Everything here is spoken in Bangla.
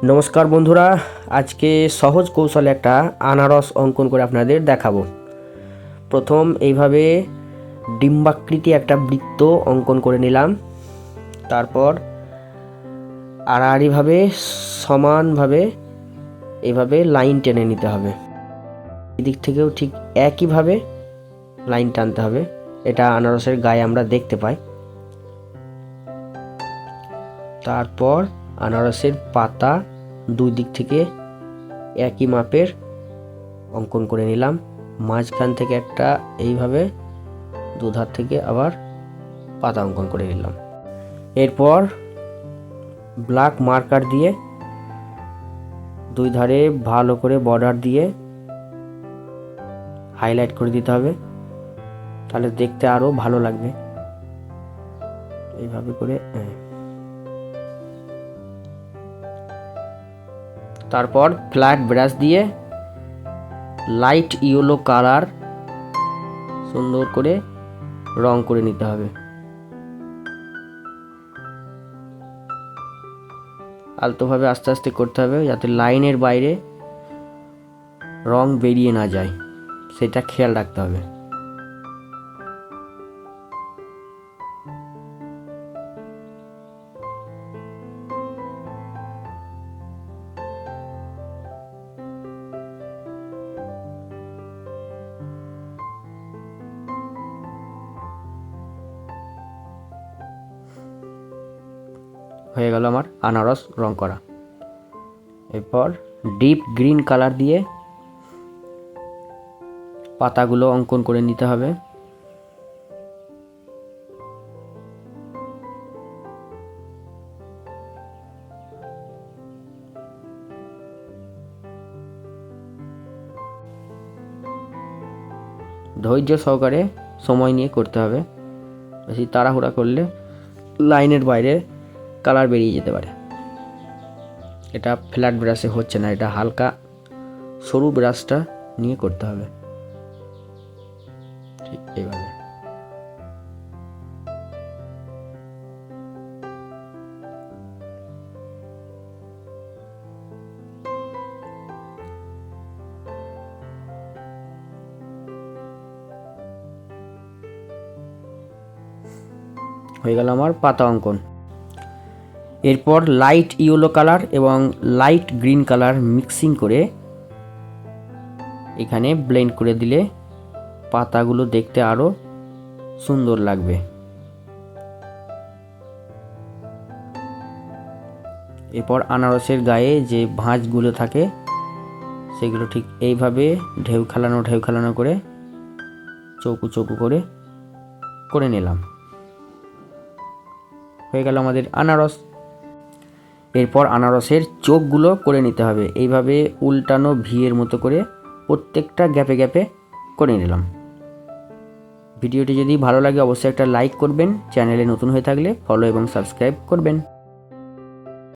নমস্কার বন্ধুরা, আজকে সহজ কৌশলে একটা আনারস অঙ্কন করে আপনাদের দেখাবো। প্রথম এইভাবে ডিম্বাকৃতি একটা বৃত্ত অঙ্কন করে নিলাম। তারপর আড়াআড়িভাবে সমানভাবে এইভাবে লাইন টেনে নিতে হবে। এদিক থেকেও ঠিক একইভাবে লাইন টানতে হবে। এটা আনারসের গায়ে আমরা দেখতে পাই। তারপর আনারসের পাতা দুই দিক থেকে একই মাপের অঙ্কন করে নিলাম। মাঝখান থেকে একটা এইভাবে দুধার থেকে আবার পাতা অঙ্কন করে নিলাম। এরপর ব্ল্যাক মার্কার দিয়ে দুই ধারে ভালো করে বর্ডার দিয়ে হাইলাইট করে দিতে হবে, তাহলে দেখতে আরো ভালো লাগবে। এইভাবে করে তারপর ফ্ল্যাট ব্রাশ দিয়ে লাইট ইয়েলো কালার সুন্দর করে রং করে নিতে হবে। আলতোভাবে আস্তে আস্তে করতে হবে, যাতে লাইনের বাইরে রং বেরিয়ে না যায়, সেটা খেয়াল রাখতে হবে। হয়ে গেল আমার আনারস রং করা। এরপর ডিপ গ্রিন কালার দিয়ে পাতাগুলো অঙ্কন করে নিতে হবে। ধৈর্য সহকারে সময় নিয়ে করতে হবে, বেশি তাড়াহুড়া করলে লাইনের বাইরে কালার বেরিয়ে যেতে পারে। এটা ফ্ল্যাট ব্রাশে হচ্ছে না, এটা হালকা সরু ব্রাশটা নিয়ে করতে হবে। ঠিক এইভাবে। হয়ে গেল আমার পাতা অঙ্কন। এরপর লাইট ইয়েলো কালার এবং লাইট গ্রিন কালার মিক্সিং করে এখানে ব্লেন্ড করে দিলে পাতাগুলো দেখতে আরো সুন্দর লাগবে। এরপর আনারসের গায়ে যে ভাঁজগুলো থাকে সেগুলো ঠিক এইভাবে ঢেউ খেলানো করে চৌকো চৌকো করে করে নিলাম। হয়ে গেল আমাদের আনারস। এরপর আনারসের চোখগুলো করে নিতে হবে, এইভাবে উল্টানো ভিয়ের মতো করে প্রত্যেকটা গ্যাপে গ্যাপে করে নিলাম। ভিডিওটি যদি ভালো লাগে অবশ্যই একটা লাইক করবেন, চ্যানেলে নতুন হয়ে থাকলে ফলো এবং সাবস্ক্রাইব করবেন।